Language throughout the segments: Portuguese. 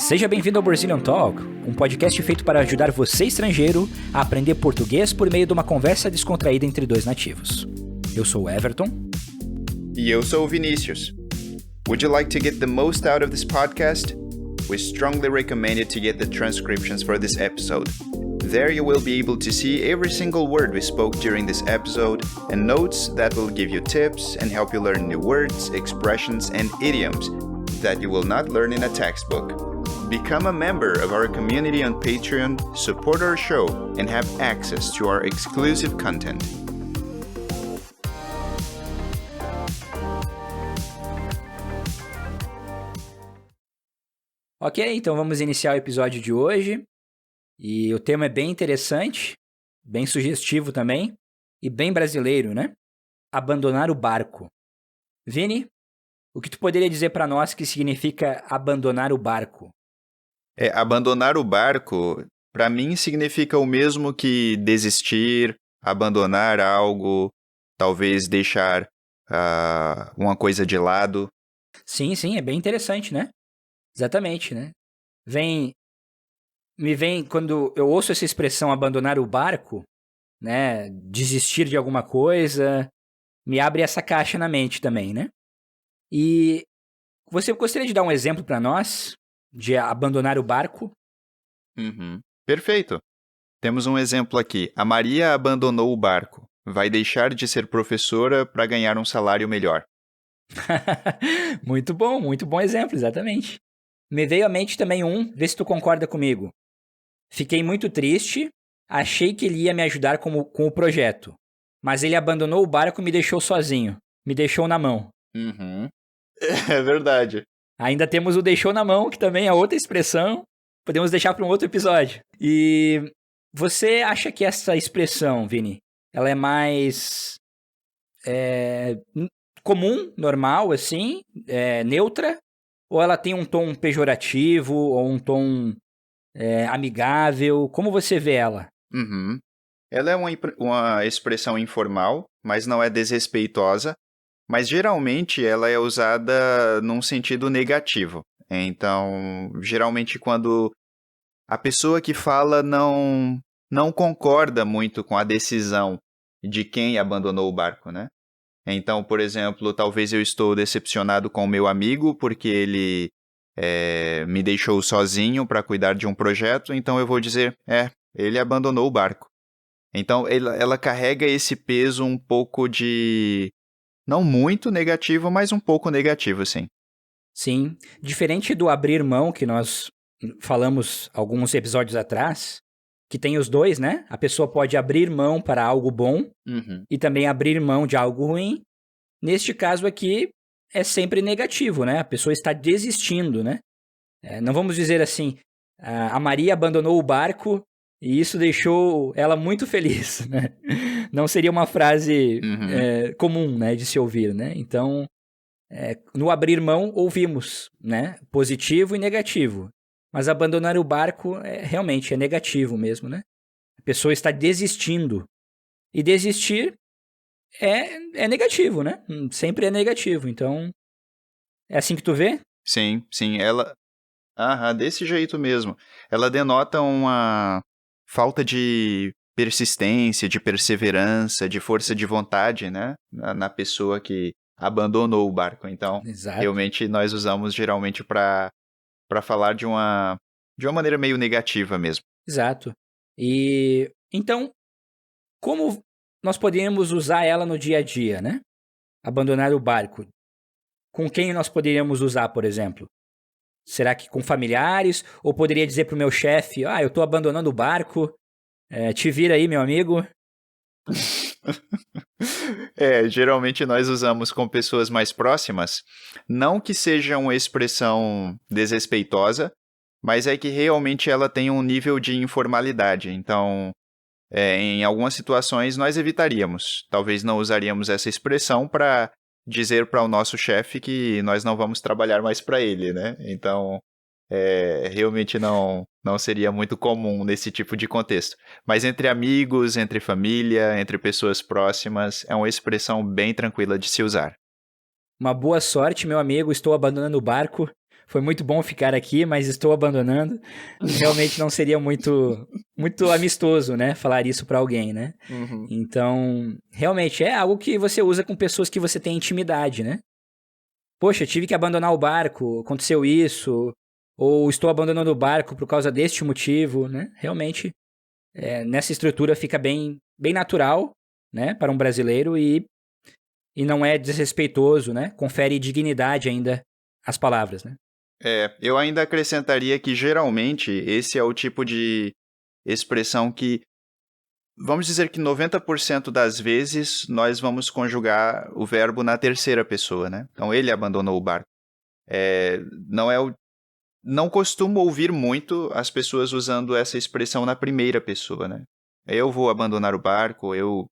Seja bem-vindo ao Brazilian Talk, um podcast feito para ajudar você, estrangeiro, a aprender português por meio de uma conversa descontraída entre dois nativos. Eu sou o Everton. E eu sou o Vinícius. Would you like to get the most out of this podcast? We strongly recommend you to get the transcriptions for this episode. There you will be able to see every single word we spoke during this episode and notes that will give you tips and help you learn new words, expressions, and idioms that you will not learn in a textbook. Become a member of our community on Patreon, support our show, and have access to our exclusive content. Ok, então vamos iniciar o episódio de hoje. E o tema é bem interessante, bem sugestivo também, e bem brasileiro, né? Abandonar o barco. Vini, o que tu poderia dizer para nós que significa abandonar o barco? Abandonar o barco, para mim, significa o mesmo que desistir, abandonar algo, talvez deixar uma coisa de lado. Sim, é bem interessante, né? Exatamente, né? Me vem, quando eu ouço essa expressão abandonar o barco, né? Desistir de alguma coisa, me abre essa caixa na mente também, né? E você gostaria de dar um exemplo para nós de abandonar o barco? Perfeito. Temos um exemplo aqui. A Maria abandonou o barco. Vai deixar de ser professora para ganhar um salário melhor. Muito bom exemplo, exatamente. Me veio à mente também vê se tu concorda comigo. Fiquei muito triste, achei que ele ia me ajudar com o projeto, mas ele abandonou o barco e me deixou sozinho, me deixou na mão. É verdade. Ainda temos o deixou na mão, que também é outra expressão, podemos deixar para um outro episódio. E você acha que essa expressão, Vini, ela é mais comum, normal, assim, neutra, ou ela tem um tom pejorativo, ou um tom amigável? Como você vê ela? Ela é uma expressão informal, mas não é desrespeitosa, mas geralmente ela é usada num sentido negativo. Então, geralmente quando a pessoa que fala não concorda muito com a decisão de quem abandonou o barco, né? Então, por exemplo, talvez eu estou decepcionado com o meu amigo porque ele me deixou sozinho para cuidar de um projeto, então eu vou dizer, ele abandonou o barco. Então, ela carrega esse peso um pouco de... não muito negativo, mas um pouco negativo, sim. Sim. Diferente do abrir mão, que nós falamos alguns episódios atrás, que tem os dois, né? A pessoa pode abrir mão para algo bom e também abrir mão de algo ruim. Neste caso aqui, é sempre negativo, né? A pessoa está desistindo, né? Não vamos dizer assim, a Maria abandonou o barco e isso deixou ela muito feliz, né? Não seria uma frase comum, né, de se ouvir, né? Então, no abrir mão, ouvimos, né? Positivo e negativo. Mas abandonar o barco realmente é negativo mesmo, né? A pessoa está desistindo. E desistir é negativo, né? Sempre é negativo. Então, é assim que tu vê? Sim, ela... desse jeito mesmo. Ela denota uma falta de persistência, de perseverança, de força de vontade, né? Na pessoa que abandonou o barco. Então, Exato. realmente, nós usamos geralmente para falar de uma maneira meio negativa mesmo. Exato. E então, como nós poderíamos usar ela no dia a dia, né? Abandonar o barco. Com quem nós poderíamos usar, por exemplo? Será que com familiares? Ou poderia dizer pro meu chefe, eu tô abandonando o barco, te vira aí, meu amigo? Geralmente nós usamos com pessoas mais próximas, não que seja uma expressão desrespeitosa, mas é que realmente ela tem um nível de informalidade. Então, em algumas situações nós evitaríamos. Talvez não usaríamos essa expressão para dizer para o nosso chefe que nós não vamos trabalhar mais para ele, né? Então, realmente não seria muito comum nesse tipo de contexto. Mas entre amigos, entre família, entre pessoas próximas, é uma expressão bem tranquila de se usar. Uma boa sorte, meu amigo, estou abandonando o barco. Foi muito bom ficar aqui, mas estou abandonando. Realmente não seria muito amistoso, né? Falar isso pra alguém, né? Uhum. Então, realmente é algo que você usa com pessoas que você tem intimidade, né? Poxa, tive que abandonar o barco, aconteceu isso, ou estou abandonando o barco por causa deste motivo, né? Realmente, nessa estrutura fica bem natural, né? Para um brasileiro e não é desrespeitoso, né? Confere dignidade ainda às palavras, né? Eu ainda acrescentaria que geralmente esse é o tipo de expressão que, vamos dizer que 90% das vezes nós vamos conjugar o verbo na terceira pessoa, né? Então ele abandonou o barco. Não costumo ouvir muito as pessoas usando essa expressão na primeira pessoa, né? Eu vou abandonar o barco, eu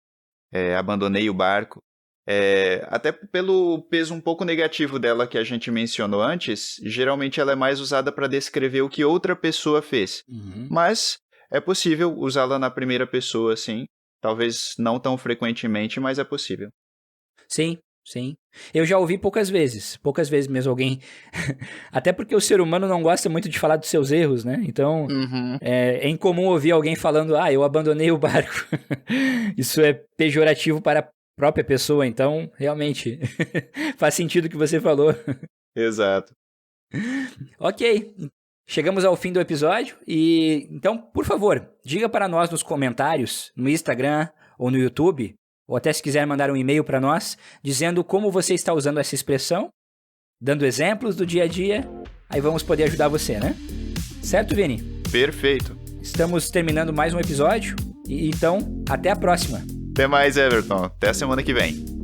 abandonei o barco. Até pelo peso um pouco negativo dela que a gente mencionou antes, geralmente ela é mais usada para descrever o que outra pessoa fez. Uhum. Mas é possível usá-la na primeira pessoa, sim. Talvez não tão frequentemente, mas é possível. Sim. Eu já ouvi poucas vezes mesmo alguém... Até porque o ser humano não gosta muito de falar dos seus erros, né? Então, é incomum ouvir alguém falando, eu abandonei o barco. Isso é pejorativo para a própria pessoa, então, realmente, faz sentido o que você falou. Exato. Ok, chegamos ao fim do episódio e, então, por favor, diga para nós nos comentários, no Instagram ou no YouTube, ou até se quiser mandar um e-mail para nós, dizendo como você está usando essa expressão, dando exemplos do dia a dia, aí vamos poder ajudar você, né? Certo, Vini? Perfeito. Estamos terminando mais um episódio, e então, até a próxima. Até mais, Everton. Até a semana que vem.